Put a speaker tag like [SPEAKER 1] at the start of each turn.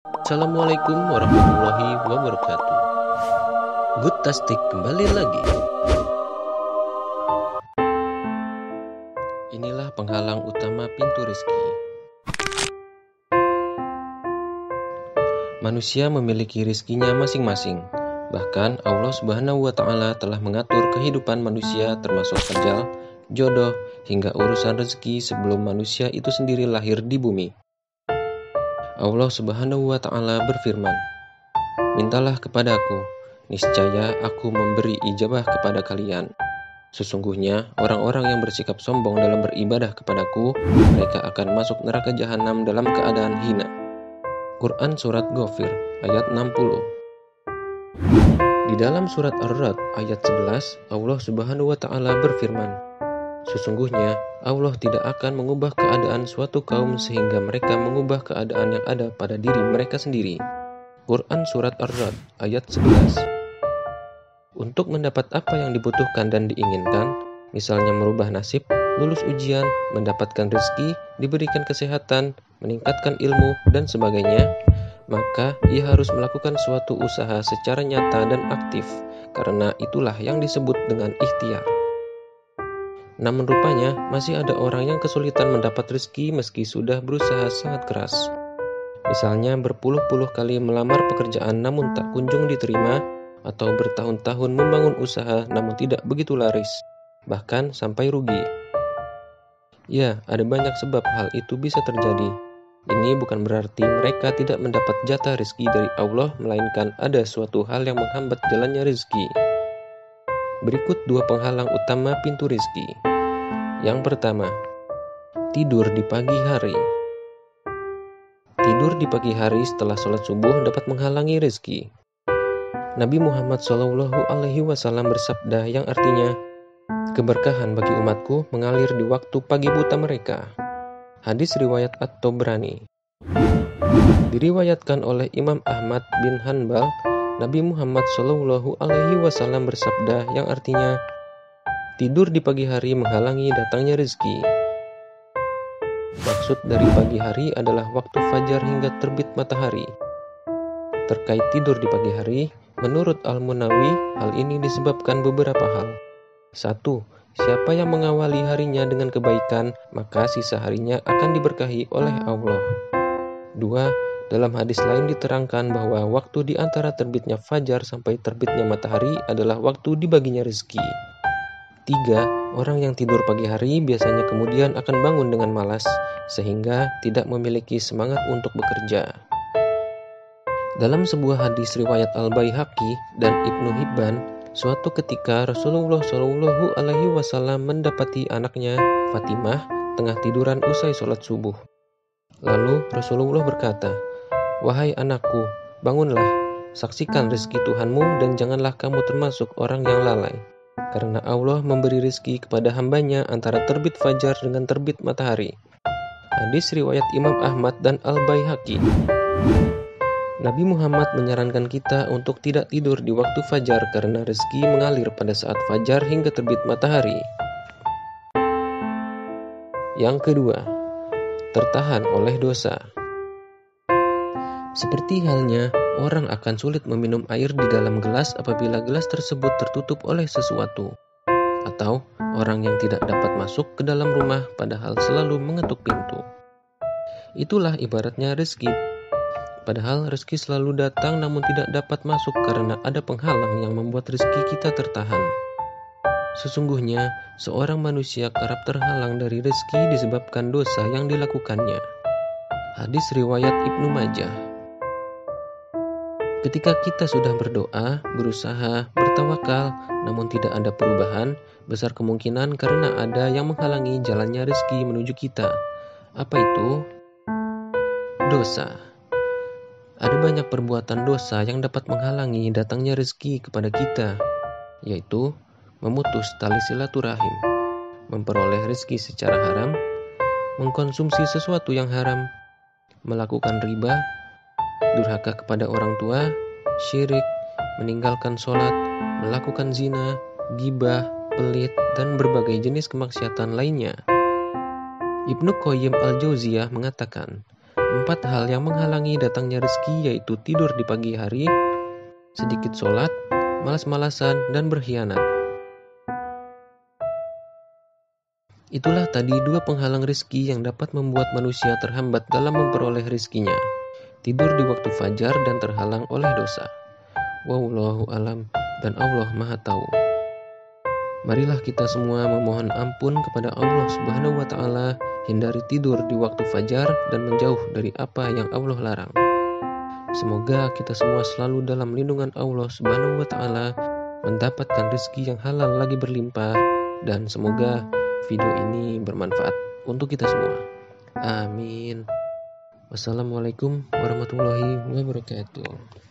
[SPEAKER 1] Assalamualaikum warahmatullahi wabarakatuh. Good Tastic kembali lagi. Inilah penghalang utama pintu rezeki. Manusia memiliki rizkinya masing-masing. Bahkan Allah Subhanahu wa Ta'ala telah mengatur kehidupan manusia termasuk ajal, jodoh, hingga urusan rezeki sebelum manusia itu sendiri lahir di bumi. Allah Subhanahu wa Ta'ala berfirman, "Mintalah kepadaku, niscaya aku memberi ijabah kepada kalian. Sesungguhnya orang-orang yang bersikap sombong dalam beribadah kepadaku, mereka akan masuk neraka jahanam dalam keadaan hina." Quran Surat Ghafir ayat 60. Di dalam surat Ar-Ra'd ayat 11, Allah Subhanahu wa Ta'ala berfirman, "Sesungguhnya Allah tidak akan mengubah keadaan suatu kaum sehingga mereka mengubah keadaan yang ada pada diri mereka sendiri." Quran Surat Ar-Ra'd ayat 11. Untuk mendapat apa yang dibutuhkan dan diinginkan, misalnya merubah nasib, lulus ujian, mendapatkan rezeki, diberikan kesehatan, meningkatkan ilmu, dan sebagainya, maka ia harus melakukan suatu usaha secara nyata dan aktif, karena itulah yang disebut dengan ikhtiar. Namun rupanya masih ada orang yang kesulitan mendapat rezeki meski sudah berusaha sangat keras. Misalnya berpuluh-puluh kali melamar pekerjaan namun tak kunjung diterima, atau bertahun-tahun membangun usaha namun tidak begitu laris, bahkan sampai rugi. Ya, ada banyak sebab hal itu bisa terjadi. Ini bukan berarti mereka tidak mendapat jatah rezeki dari Allah, melainkan ada suatu hal yang menghambat jalannya rezeki. Berikut dua penghalang utama pintu rezeki. Yang pertama, tidur di pagi hari. Tidur di pagi hari setelah sholat subuh dapat menghalangi rezeki. Nabi Muhammad SAW bersabda yang artinya, "Keberkahan bagi umatku mengalir di waktu pagi buta mereka." Hadis riwayat At-Tabrani. Diriwayatkan oleh Imam Ahmad bin Hanbal, Nabi Muhammad SAW bersabda yang artinya, "Tidur di pagi hari menghalangi datangnya rezeki." Maksud dari pagi hari adalah waktu fajar hingga terbit matahari. Terkait tidur di pagi hari, menurut Al-Munawi, hal ini disebabkan beberapa hal. 1. Siapa yang mengawali harinya dengan kebaikan, maka sisa harinya akan diberkahi oleh Allah. 2. Dalam hadis lain diterangkan bahwa waktu di antara terbitnya fajar sampai terbitnya matahari adalah waktu dibaginya rezeki. 3. Orang yang tidur pagi hari biasanya kemudian akan bangun dengan malas, sehingga tidak memiliki semangat untuk bekerja. Dalam sebuah hadis riwayat Al-Baihaqi dan Ibnu Hibban, suatu ketika Rasulullah SAW mendapati anaknya Fatimah tengah tiduran usai sholat subuh. Lalu Rasulullah berkata, "Wahai anakku, bangunlah, saksikan rezeki Tuhanmu dan janganlah kamu termasuk orang yang lalai. Karena Allah memberi rezeki kepada hambanya antara terbit fajar dengan terbit matahari." Hadis riwayat Imam Ahmad dan Al-Baihaqi. Nabi Muhammad menyarankan kita untuk tidak tidur di waktu fajar karena rezeki mengalir pada saat fajar hingga terbit matahari. Yang kedua, tertahan oleh dosa. Seperti halnya orang akan sulit meminum air di dalam gelas apabila gelas tersebut tertutup oleh sesuatu, atau orang yang tidak dapat masuk ke dalam rumah padahal selalu mengetuk pintu. Itulah ibaratnya rezeki. Padahal rezeki selalu datang namun tidak dapat masuk karena ada penghalang yang membuat rezeki kita tertahan. Sesungguhnya, seorang manusia kerap terhalang dari rezeki disebabkan dosa yang dilakukannya. Hadis riwayat Ibnu Majah. Ketika kita sudah berdoa, berusaha, bertawakal, namun tidak ada perubahan, besar kemungkinan karena ada yang menghalangi jalannya rezeki menuju kita. Apa itu? Dosa. Ada banyak perbuatan dosa yang dapat menghalangi datangnya rezeki kepada kita, yaitu memutus tali silaturahim, memperoleh rezeki secara haram, mengkonsumsi sesuatu yang haram, melakukan riba, durhaka kepada orang tua, syirik, meninggalkan sholat, melakukan zina, ghibah, pelit, dan berbagai jenis kemaksiatan lainnya. Ibnu Qayyim al-Jauziyah mengatakan, 4 hal yang menghalangi datangnya rezeki yaitu tidur di pagi hari, sedikit sholat, malas-malasan, dan berkhianat. Itulah tadi 2 penghalang rezeki yang dapat membuat manusia terhambat dalam memperoleh rezekinya. Tidur di waktu fajar dan terhalang oleh dosa. Wallahu alam, dan Allah Maha Tahu. Marilah kita semua memohon ampun kepada Allah Subhanahu wa Ta'ala, hindari tidur di waktu fajar dan menjauh dari apa yang Allah larang. Semoga kita semua selalu dalam lindungan Allah Subhanahu wa Ta'ala, mendapatkan rezeki yang halal lagi berlimpah, dan semoga video ini bermanfaat untuk kita semua. Amin. Wassalamualaikum warahmatullahi wabarakatuh.